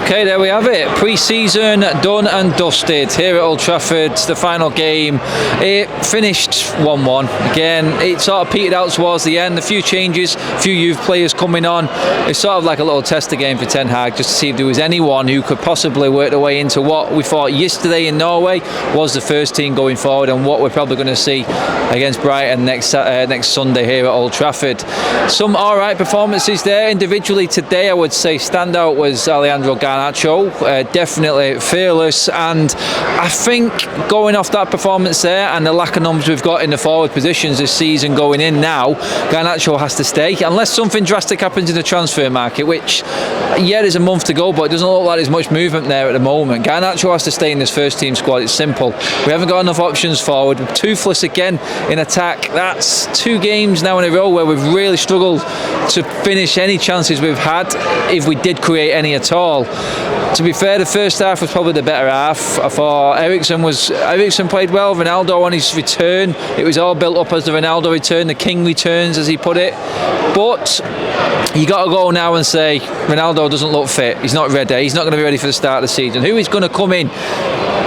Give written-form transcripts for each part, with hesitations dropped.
Okay, there we have it. Pre-season done and dusted here at Old Trafford. The final game, it finished 1-1. Again, it sort of petered out towards the end. A few changes, a few youth players coming on. It's sort of like a little tester game for Ten Hag, just to see if there was anyone who could possibly work their way into what we thought yesterday in Norway was the first team going forward, and what we're probably going to see against Brighton next Sunday here at Old Trafford. Some alright performances there individually today. I would say standout was Alejandro Garnacho, definitely fearless, and I think going off that performance there and the lack of numbers we've got in the forward positions this season going in now, Garnacho has to stay unless something drastic happens in the transfer market, which there's a month to go, but it doesn't look like there's much movement there at the moment. Garnacho has to stay in this first team squad. It's simple. We haven't got enough options forward. We're toothless again in attack. That's 2 games now in a row where we've really struggled to finish any chances we've had, if we did create any at all. To be fair, the first half was probably the better half. I thought Eriksen played well. Ronaldo on his return, it was all built up as the Ronaldo return, the king returns as he put it. But you got to go now and say Ronaldo doesn't look fit. He's not ready. He's not going to be ready for the start of the season. Who is going to come in?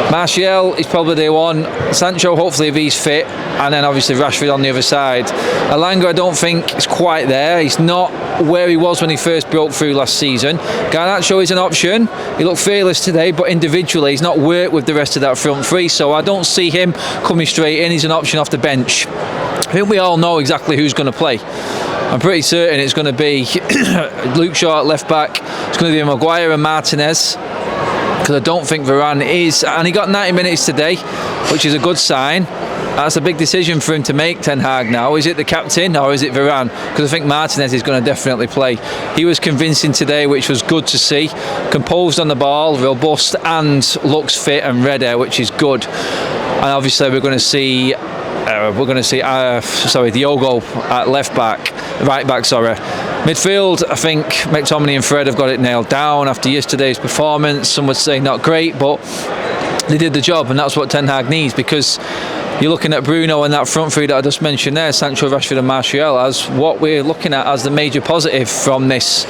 Martial is probably the one. Sancho, hopefully, if he's fit, and then obviously Rashford on the other side. Elanga, I don't think is quite there. He's not where he was when he first broke through last season. Garnacho is an option. He looked fearless today, but individually he's not worked with the rest of that front three, so I don't see him coming straight in. He's an option off the bench. I think we all know exactly who's going to play. I'm pretty certain it's going to be Luke Shaw at left back. It's going to be Maguire and Martinez, because I don't think Varane is, and he got 90 minutes today, which is a good sign. That's a big decision for him to make, Ten Hag now. Is it the captain or is it Varane? Because I think Martinez is going to definitely play. He was convincing today, which was good to see. Composed on the ball, robust, and looks fit and ready, which is good. And obviously we're going to see Diogo at right back. Midfield, I think McTominay and Fred have got it nailed down after yesterday's performance. Some would say not great, but they did the job, and that's what Ten Hag needs, because you're looking at Bruno and that front three that I just mentioned there, Sancho, Rashford and Martial, as what we're looking at as the major positive from this.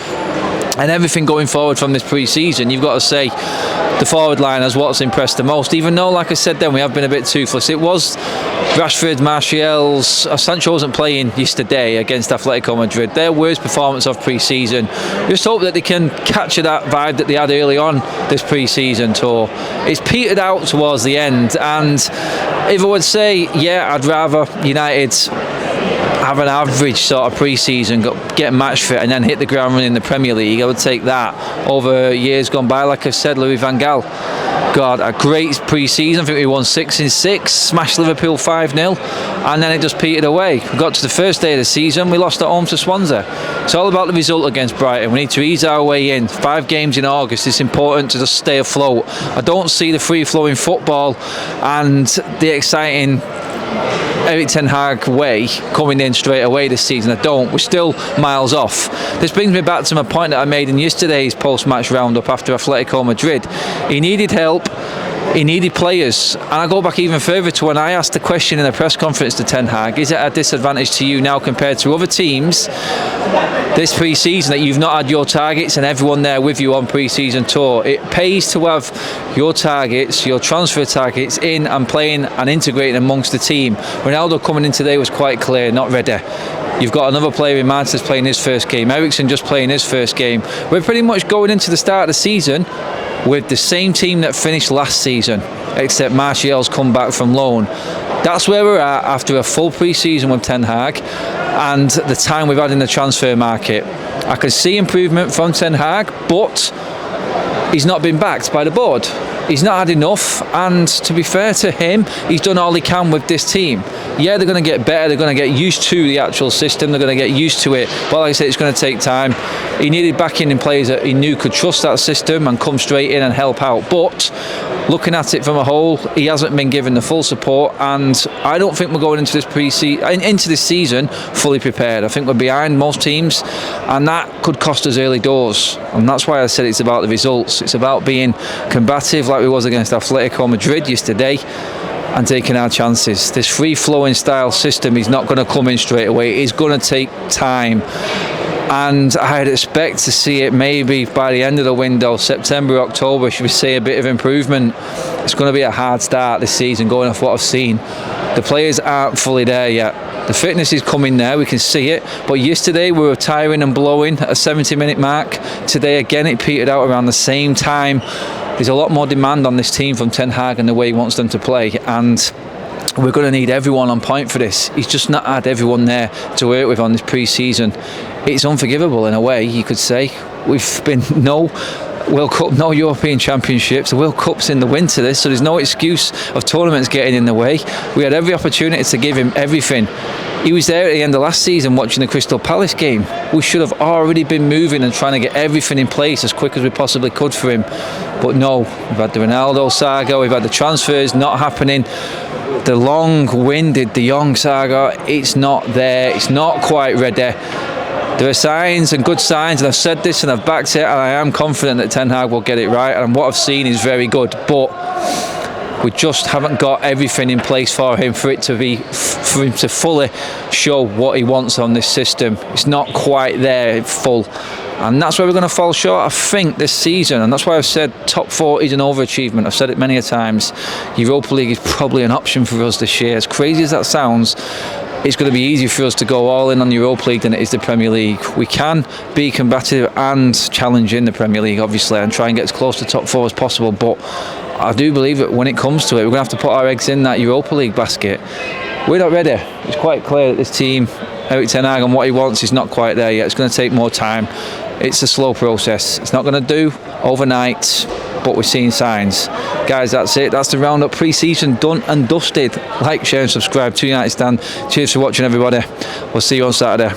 And everything going forward from this pre-season, you've got to say the forward line is what's impressed the most, even though, like I said then, we have been a bit toothless. It was Rashford, Martial's, Sancho wasn't playing yesterday against Atletico Madrid, their worst performance of pre-season. Just hope that they can capture that vibe that they had early on this pre-season tour. It's petered out towards the end, and if I would say, I'd rather United have an average sort of pre-season, get match fit, and then hit the ground running in the Premier League, I would take that over years gone by. Like I said, Louis van Gaal, God, a great pre-season. I think we won 6 in 6, smashed Liverpool 5-0, and then it just petered away. We got to the first day of the season, we lost at home to Swansea. It's all about the result against Brighton. We need to ease our way in. 5 games in August. It's important to just stay afloat. I don't see the free-flowing football and the exciting Erik Ten Hag way coming in straight away this season. I don't. We're still miles off. This brings me back to my point that I made in yesterday's post-match roundup after Atletico Madrid. He needed help. He needed players, and I go back even further to when I asked the question in a press conference to Ten Hag, is it a disadvantage to you now compared to other teams this pre-season that you've not had your targets and everyone there with you on pre-season tour? It pays to have your targets, your transfer targets in and playing and integrating amongst the team. Ronaldo coming in today was quite clear, not ready. You've got another player in Martinez playing his first game, Eriksen just playing his first game. We're pretty much going into the start of the season with the same team that finished last season, except Martial's come back from loan. That's where we're at after a full pre-season with Ten Hag and the time we've had in the transfer market. I can see improvement from Ten Hag, but he's not been backed by the board. He's not had enough, and to be fair to him, he's done all he can with this team. They're going to get better, they're going to get used to the actual system, they're going to get used to it, but like I said, it's going to take time. He needed backing in players that he knew could trust that system and come straight in and help out, but looking at it from a whole, he hasn't been given the full support, and I don't think we're going into this season fully prepared. I think we're behind most teams, and that could cost us early doors, and that's why I said it's about the results. It's about being combative like we was against Atletico Madrid yesterday and taking our chances. This free-flowing style system is not going to come in straight away. It's going to take time. and I'd expect to see it maybe by the end of the window, September, October, should we see a bit of improvement. It's going to be a hard start this season, going off what I've seen. The players aren't fully there yet. The fitness is coming there, we can see it, but yesterday we were tiring and blowing at a 70-minute mark. Today again it petered out around the same time. There's a lot more demand on this team from Ten Hag and the way he wants them to play, and we're going to need everyone on point for this. He's just not had everyone there to work with on this pre-season. It's unforgivable in a way, you could say. We've been no World Cup, no European Championships. The World Cup's in the winter this, so there's no excuse of tournaments getting in the way. We had every opportunity to give him everything. He was there at the end of last season watching the Crystal Palace game. We should have already been moving and trying to get everything in place as quick as we possibly could for him. But no, we've had the Ronaldo saga, we've had the transfers not happening, the long-winded De Jong saga. It's not there, it's not quite ready. There are signs and good signs, and I've said this and I've backed it, and I am confident that Ten Hag will get it right, and what I've seen is very good, but we just haven't got everything in place for him for him to fully show what he wants on this system. It's not quite there full, and that's where we're going to fall short, I think, this season. And that's why I've said top 4 is an overachievement. I've said it many a times. Europa League is probably an option for us this year. As crazy as that sounds, it's going to be easier for us to go all in on the Europa League than it is the Premier League. We can be combative and challenge in the Premier League, obviously, and try and get as close to top 4 as possible, but I do believe that when it comes to it, we're going to have to put our eggs in that Europa League basket. We're not ready. It's quite clear that this team, Erik ten Hag, and what he wants is not quite there yet. It's going to take more time. It's a slow process. It's not going to do overnight, but we're seeing signs. Guys, that's it. That's the roundup pre-season done and dusted. Like, share and subscribe to United Stand. Cheers for watching, everybody. We'll see you on Saturday.